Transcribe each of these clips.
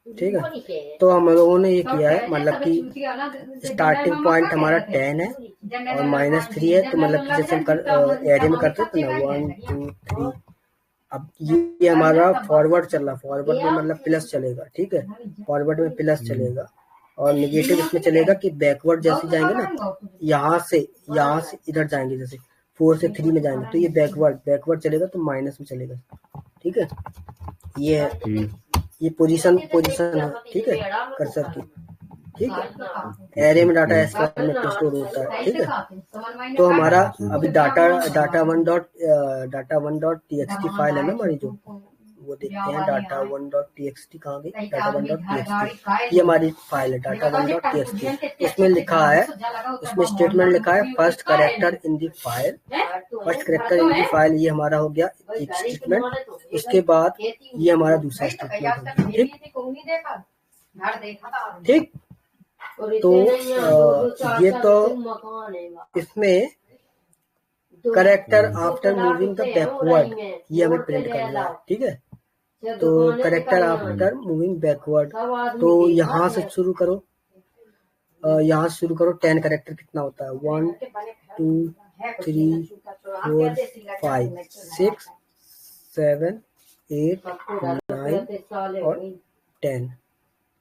ठीक है। तो हम लोगों ने ये किया है, मतलब कि स्टार्टिंग पॉइंट हमारा 10 है और -3 है, तो मतलब कि जैसे हम एरे में करते थे ना 1 2 3, अब ये हमारा फॉरवर्ड चल रहा, फॉरवर्ड में मतलब प्लस चलेगा, ठीक है, फॉरवर्ड में प्लस चलेगा, और नेगेटिव इसमें चलेगा कि बैकवर्ड जैसे जाएंगे ना, यहाँ से इधर जाएंगे, जैसे 4 से 3 में जाएंगे तो ये बैकवर्ड चलेगा, तो माइनस में चलेगा, ठीक है। ये है, ये पोजीशन है, ठीक है, कर्सर की, ठीक है। एरे में डाटा एस्क्वायर में स्टोर होता है, ठीक है। तो हमारा अभी data one dot TXT file है ना हमारी, जो वो देखते हैं डाटा वन डॉट टीएक्सटी कहाँ गई, डाटा वन डॉट टीएक्सटी, ये हमारी फाइल है डाटा वन डॉट टीएक्सटी। उसमें लिखा है, उसमें स्टेटमेंट लिखा है first character in the file, first character in the file, ये हमारा हो गया एक स्टेटमेंट। इसके बाद ये हमारा दूसरा स्टेटमेंट हो गया, ठीक। तो ये तो इसमें character after moving the backward, ये हमें प्रिंट करना है, ठीक है। तो करेक्टर आफ्टर मूविंग बैकवर्ड, तो यहाँ से शुरू करो, 10 करेक्टर कितना होता है, 1 2 3 4 5 6 7 8 9 और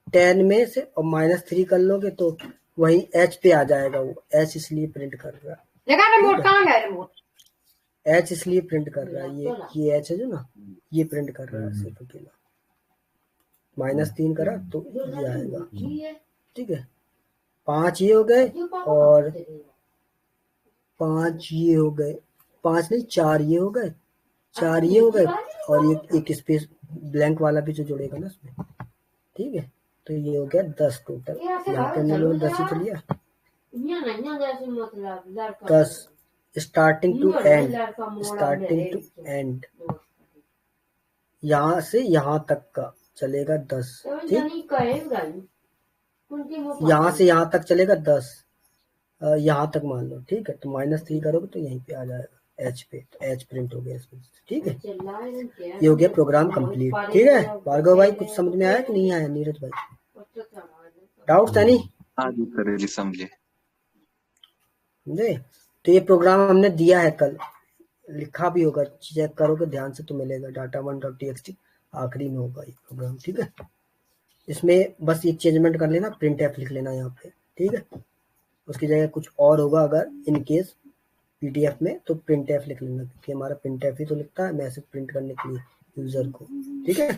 10 में से और -3 कर लोगे तो वही H पे आ जाएगा, वो H इसलिए प्रिंट कर रहा है, H इसलिए प्रिंट कर रहा है, ये H है जो ना, ये प्रिंट कर रहा है सिर्फ अकेला, -3 करा तो ये आएगा, ठीक है। 5 ये हो गए और 5 ये हो गए, 5 नहीं 4 ये हो गए, 4 ये हो गए, और ये एक स्पेस ब्लैंक वाला भी जो जुड़ेगा ना उसमें, ठीक है। तो ये हो गया 10 टोटल, यहाँ पे हमने लोग 10 ही तो लिया, 10 स्टार्टिंग टू एंड, यहाँ से यहाँ तक का चलेगा 10, ठीक। यहाँ से यहाँ तक चलेगा 10, यहाँ तक मान लो, ठीक है। तो -3 करोगे तो यहीं पे आ जाएगा H पे, तो H प्रिंट हो गया इसमें, ठीक है। ये हो गया प्रोग्राम कंप्लीट, ठीक है। भार्गव भाई कुछ समझ में आया कि नहीं आया, नीरज भाई डाउट्स है नहीं? हाँ जी सर, जी समझे। तो ये प्रोग्राम हमने दिया है, कल लिखा भी होगा, चेक करोगे ध्यान से तो मिलेगा, डाटा वन डॉट टीएक्सटी आखिरी में होगा ये प्रोग्राम, ठीक है। इसमें बस ये चेंजमेंट कर लेना, प्रिंट एफ लिख लेना यहाँ पे, ठीक है। उसकी जगह कुछ और होगा अगर इन केस पीडीएफ में, तो प्रिंट एफ लिख लेना, क्योंकि हमारा प्रिंट एफ ही तो लिखता है मैसेज प्रिंट करने के लिए यूजर को, ठीक है।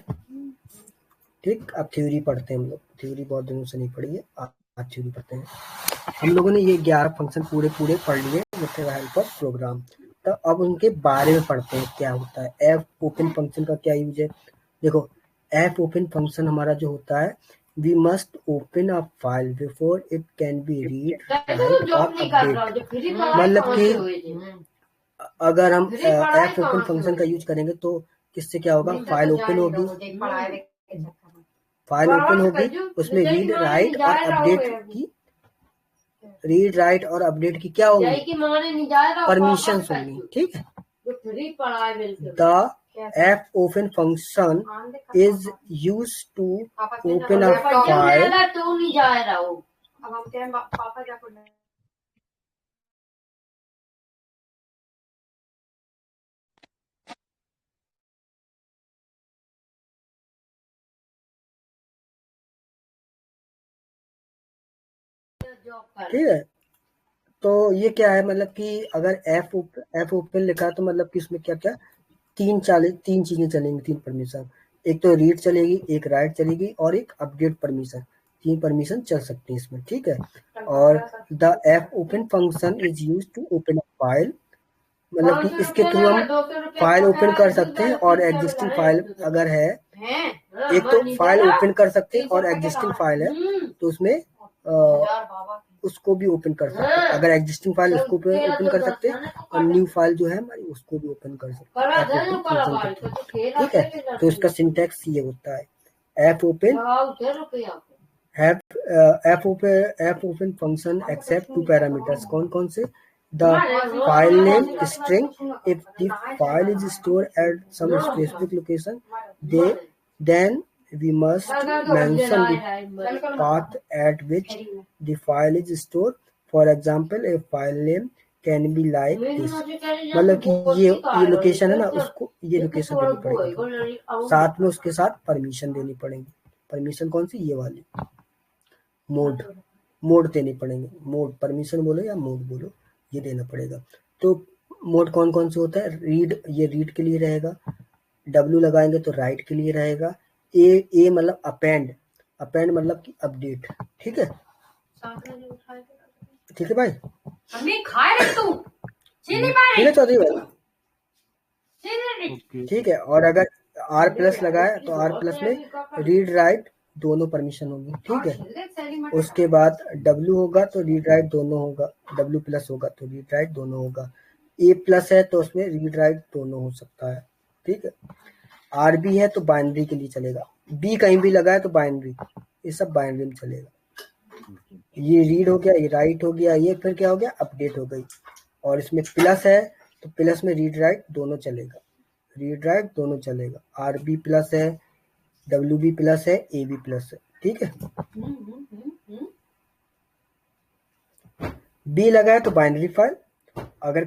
ठीक, अब थ्योरी पढ़ते हैं हम लोग, थ्योरी बहुत दिनों से नहीं पढ़ी है, आज थ्योरी पढ़ते हैं। हम लोगों ने ये 11 फंक्शन पूरे पढ़ लिए with the help of program. तो अब उनके बारे में पढ़ते हैं क्या होता है। एफ ओपन फंक्शन का क्या यूज है, देखो एफ ओपन फंक्शन हमारा जो होता है, we must open a file before it can be read write और अपडेट। मतलब कि अगर हम एफ ओपन फंक्शन का यूज करेंगे तो किससे क्या होगा, फाइल ओपन होगी, फाइल ओपन होगी, उसमें रीड राइट और अपडेट की क्या होगी, परमिशन होंगी, ठीक है। The F open function is use to open a file, ठीक है। तो ये क्या है, मतलब कि अगर एफ ओपन लिखा है तो मतलब कि इसमें क्या क्या तीन चीजें चलेंगी, 3 परमिशन, एक तो रीड चलेगी, एक राइट चलेगी और एक अपडेट परमिशन, 3 परमिशन चल सकती है इसमें, ठीक है। और the F open function is use to open a file, मतलब कि इसके थ्रू हम फाइल ओपन कर सकते हैं, और एग्जिस्टिंग फाइल अगर है, एक तो फाइल ओपन कर सकते हैं और एग्जिस्टिंग फाइल है तो उसमें उसको भी ओपन कर सकते हैं, अगर एग्जिस्टिंग फाइल उसको ओपन कर सकते हैं, और न्यू फाइल जो है हमारी उसको भी ओपन कर सकते हैं, ठीक है। तो इसका सिंटैक्स ये होता है, F open function accept 2 parameters, कौन कौन से, the file name string, if the file is stored at some specific location, then we must mention the path at which the file is stored. For example, a file name can be like this. मतलब कि ये location है ना, उसको ये location देनी पड़ेगी, साथ में उसके साथ परमिशन देनी पड़ेगी। परमिशन कौन सी? ये वाली मोड देनी पड़ेंगे। मोड परमिशन बोलो या मोड बोलो, ये देना पड़ेगा। तो मोड कौन कौन से होता है? रीड, ये रीड के लिए रहेगा। W लगाएंगे तो राइट के लिए रहेगा। ए मतलब अपेंड, अपेंड मतलब कि अपडेट। ठीक है, ठीक है भाई, ठीक है चौधरी भाई, ठीक है। और अगर R प्लस लगाए तो R प्लस में रीड राइट दोनों परमिशन होगी। ठीक है, उसके बाद W होगा तो रीड राइट दोनों होगा, W प्लस होगा तो रीड राइट दोनों होगा। A प्लस है तो उसमें रीड राइट दोनों हो सकता है। ठीक है, RB है तो बाइनरी के लिए चलेगा, B कहीं भी लगाए तो बाइनरी, ये सब बाइनरी में चलेगा। ये रीड हो गया, ये राइट हो गया, ये फिर क्या हो गया? अपडेट हो गई। और इसमें प्लस है तो प्लस में रीड राइट दोनों चलेगा, रीड राइट दोनों चलेगा। RB प्लस है, WB प्लस है, AB प्लस है। ठीक है, B लगाए तो बाइनरी फाइल, अगर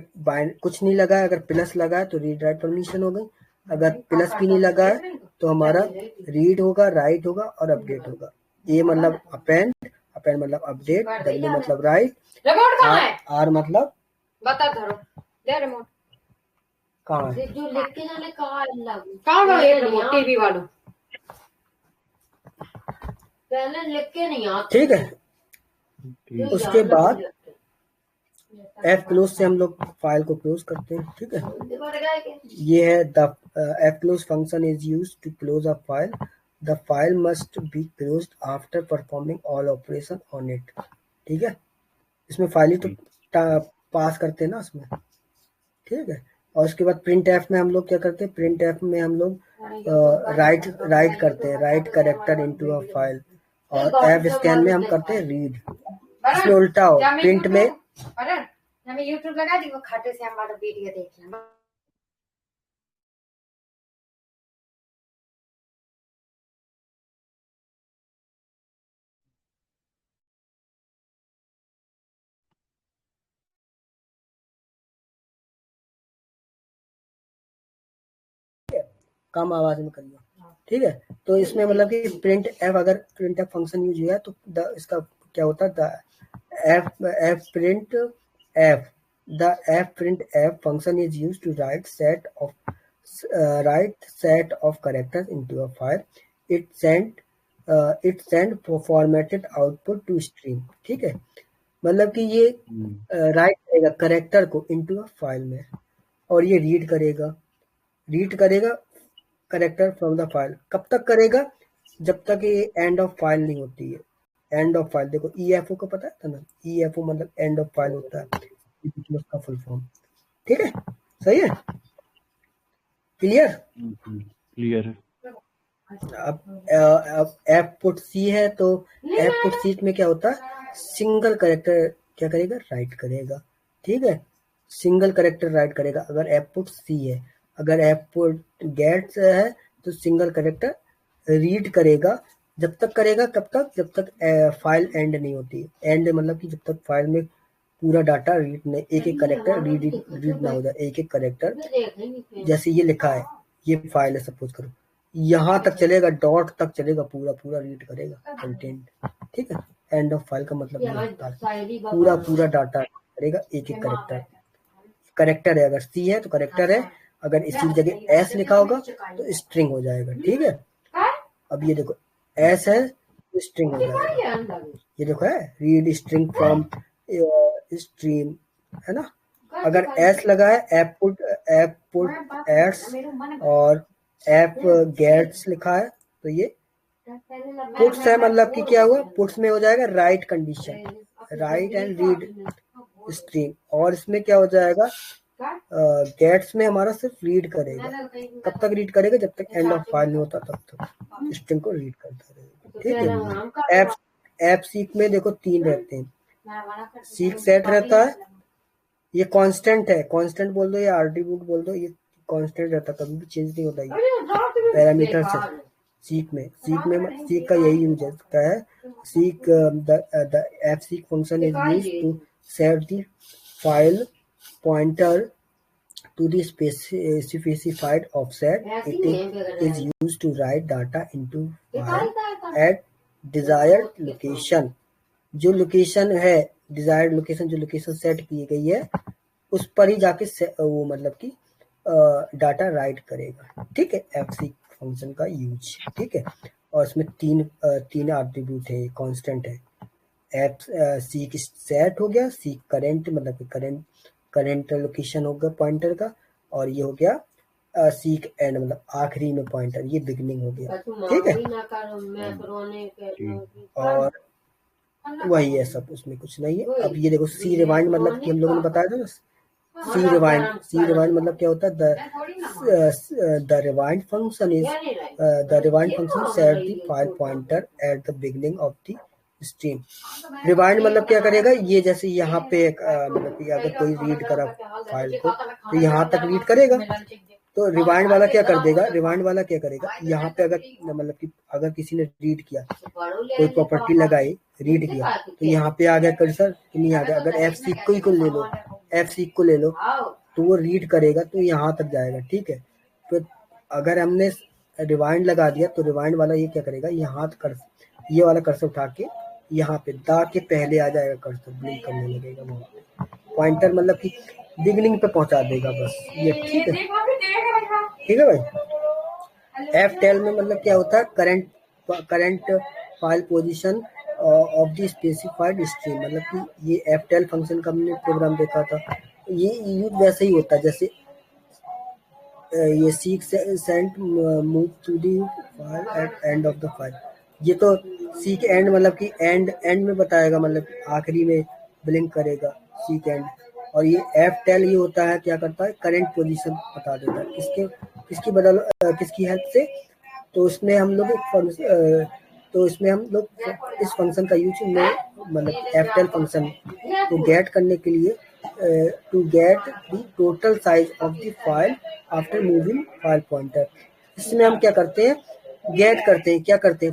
कुछ नहीं लगा, अगर प्लस लगा है तो रीड राइट परमिशन हो गई, अगर प्लस भी नहीं लगा है तो हमारा रीड होगा, राइट होगा और अपडेट होगा। A मतलब अपेंड, अपेंड मतलब अपडेट, W मतलब राइट, R मतलब बता धरो दे रिमोट कहाँ है? जो लिख के जाने कहाँ ये रिमोट टीवी वालों पहले लिख के नहीं आता। ठीक है, उसके बाद F क्लोज से हम लोग फाइल को क्लोज करते हैं। ठीक है, ये है the F close function is used to close a file. The file must be closed after performing all operation on it. ठीक है, इसमें फाइल ही तो पास करते हैं ना उसमें। ठीक है, और उसके बाद प्रिंट एफ में हम लोग क्या करते हैं? प्रिंट एफ में हम लोग राइट करते हैं, right character into a file. और एफ स्कैन में हम करते हैं रीड। इसमें उल्टा हो, प्रिंट में हमें यूट्यूब लगा दी, वो खाते से हमारा वीडियो देख लेना। कम आवाज में करिए। ठीक है, तो इसमें मतलब कि प्रिंट एफ, अगर प्रिंट एफ फंक्शन यूज हुआ तो इसका क्या होता है? F print F, the F print F function is use to write set of characters into a file. It send formatted output to stream. ठीक है, मतलब कि ये राइट करेगा कैरेक्टर को इनटू अ फाइल में, और ये रीड करेगा कैरेक्टर फ्रॉम द फाइल। कब तक करेगा? जब तक ये एंड ऑफ फाइल नहीं होती है। एंड ऑफ फाइल देखो, EFO को पता है ना, EFO मतलब एंड ऑफ फाइल होता है, उसका फुल फॉर्म। ठीक है, सही है, क्लियर क्लियर है। अब एफ पुट सी है तो एफ पुट सी में क्या होता है? सिंगल कैरेक्टर क्या करेगा? राइट करेगा। ठीक है, सिंगल कैरेक्टर राइट करेगा अगर एफ पुट सी है। अगर एफ पुट गेट्स है तो सिंगल कैरेक्टर रीड करेगा। जब तक करेगा, कब तक? जब तक फाइल एंड नहीं होती। एंड मतलब कि जब तक फाइल में पूरा डाटा रीड नहीं, एक एक कैरेक्टर रीड ना हो जाए, एक एक कैरेक्टर। जैसे ये लिखा है, ये फाइल है सपोज करो, यहाँ तक चलेगा, डॉट तक चलेगा, पूरा रीड करेगा कंटेंट। ठीक है, एंड ऑफ फाइल का मतलब ये होता है पूरा डाटा करेगा, एक एक करेक्टर है। अगर सी है तो करेक्टर है, अगर इसी जगह एस लिखा होगा तो स्ट्रिंग हो जाएगा। ठीक है, अब ये देखो एस है तो स्ट्रिंग हो जाएगा। ये देखो है रीड स्ट्रिंग फ्रॉम स्ट्रीम, है ना। अगर एस लगा है, एफ पुट एस और एफ गेट्स लिखा है तो ये पुट्स है, मतलब कि क्या हुआ? पुट्स में हो जाएगा right condition, right and read stream. और इसमें क्या हो जाएगा? गेट्स में हमारा सिर्फ रीड करेगा। कब तक रीड करेगा? जब तक एंड ऑफ फाइल नहीं होता तब तक स्ट्रिंग को रीड करता रहेगा। ठीक है, एफ सीक में देखो 3 रहते हैं। सीक सेट रहता है, ये कांस्टेंट है, कांस्टेंट बोल दो या आर्टिब्यूट बोल दो, ये कांस्टेंट रहता है, कभी भी चेंज नहीं होता। ये पैरामीटर से सीक में सीक का यही यूज है। Seek the F seek function is use to set the file pointer to the specified offset. It is used to write data into file at desired location. जो location है, desired location, जो location set की गई है उस पर ही जाके वो मतलब कि डाटा राइट करेगा। ठीक है, एफसी फंक्शन का यूज। ठीक है, और इसमें तीन एट्रीब्यूट है, कांस्टेंट है। एफ सीक सेट हो गया, सीक करंट मतलब कि करंट लोकेशन हो गया पॉइंटर का, और ये हो गया सीक एंड मतलब आखिरी में पॉइंटर, ये बिगनिंग हो गया। ठीक है, और वही है सब, उसमें कुछ नहीं है। अब ये देखो सी रिवाइंड मतलब कि हम लोगों ने बताया था ना, सी रिवाइंड मतलब क्या होता है, the rewind function is the rewind function set the file pointer at the beginning of the stream. Rewind मतलब क्या करेगा, ये जैसे यहाँ पे मतलब कि अगर कोई रीड करा फाइल को तो यहाँ तक रीड करेगा, तो रिवाइंड वाला क्या कर देगा, यहाँ पे अगर मतलब कि अगर किसी ने रीड किया, कोई प्रॉपर्टी लगाई, रीड किया, तो यहाँ पे आ गया कर्सर कि नहीं आ गया। अगर एफ सीक को ले लो तो वो रीड करेगा तो यहाँ तक जाएगा। ठीक है, तो अगर हमने रिवाइंड लगा दिया तो रिवाइंड वाला ये क्या करेगा, यहाँ ये वाला कर्सर उठा के यहाँ पे दा के पहले आ जाएगा कर्सर, ब्लिंक करने लगेगा वहाँ पे, पॉइंटर मतलब कि बिगिनिंग पे पहुंचा देगा बस ये। ठीक है भाई। एफ टेल में मतलब क्या होता है, current file position of the specified stream. मतलब कि ये एफ टेल फंक्शन का हमने प्रोग्राम देखा था, ये यूज वैसे ही होता है जैसे ये seek sent move to the file at end of the file. ये तो सीक एंड मतलब कि एंड में बताएगा, मतलब आखिरी में ब्लिंक करेगा सीक एंड। और ये एफ टेल ये होता है, क्या करता है, करंट पोजीशन बता देता है। किसकी हेल्प से, तो इसमें हम लोग इस फंक्शन का यूज में मतलब एफ टेल फंक्शन को गेट करने के लिए, to get the total size of the file after moving file pointer. इसमें हम क्या करते हैं,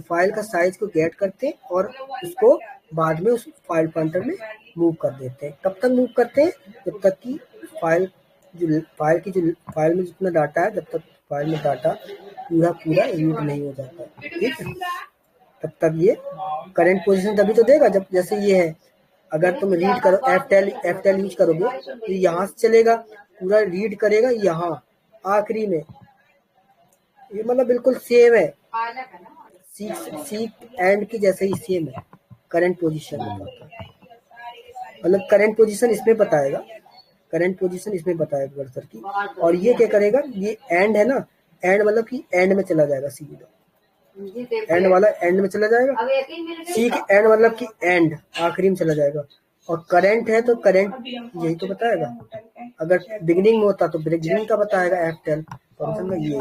फाइल का साइज को गेट करते हैं और उसको बाद में उस फाइल पॉइंटर में मूव कर देते हैं। कब तक मूव करते हैं, जब तक कि फाइल में जितना डाटा है, जब तक फाइल में डाटा पूरा रीड नहीं हो जाता। ठीक है, तब तक ये करंट पोजीशन तभी तो देगा जब, जैसे ये है, अगर तुम रीड करो एफ टेल यूज करोगे तो यहाँ से चलेगा, पूरा रीड करेगा यहाँ आखिरी में। ये मतलब बिल्कुल सेम है, सीक एंड की जैसे ही सेम है। करंट पोजीशन मतलब करंट पोजीशन इसमें बताएगा, कर्सर की। और ये क्या करेगा, ये एंड है ना, एंड मतलब कि एंड में चला जाएगा, सीधा एंड वाला एंड में चला जाएगा। सीक एंड मतलब कि एंड आखिरी में चला जाएगा। और करंट है तो करंट यही तो बताएगा, अगर बिगिनिंग में होता तो बिगिनिंग का बताएगा एफ टेल फंक्शन में ये।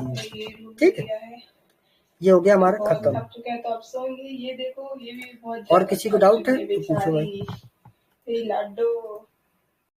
ठीक है, ये हो गया हमारा खत्म। और किसी को डाउट है तो पूछो भाई।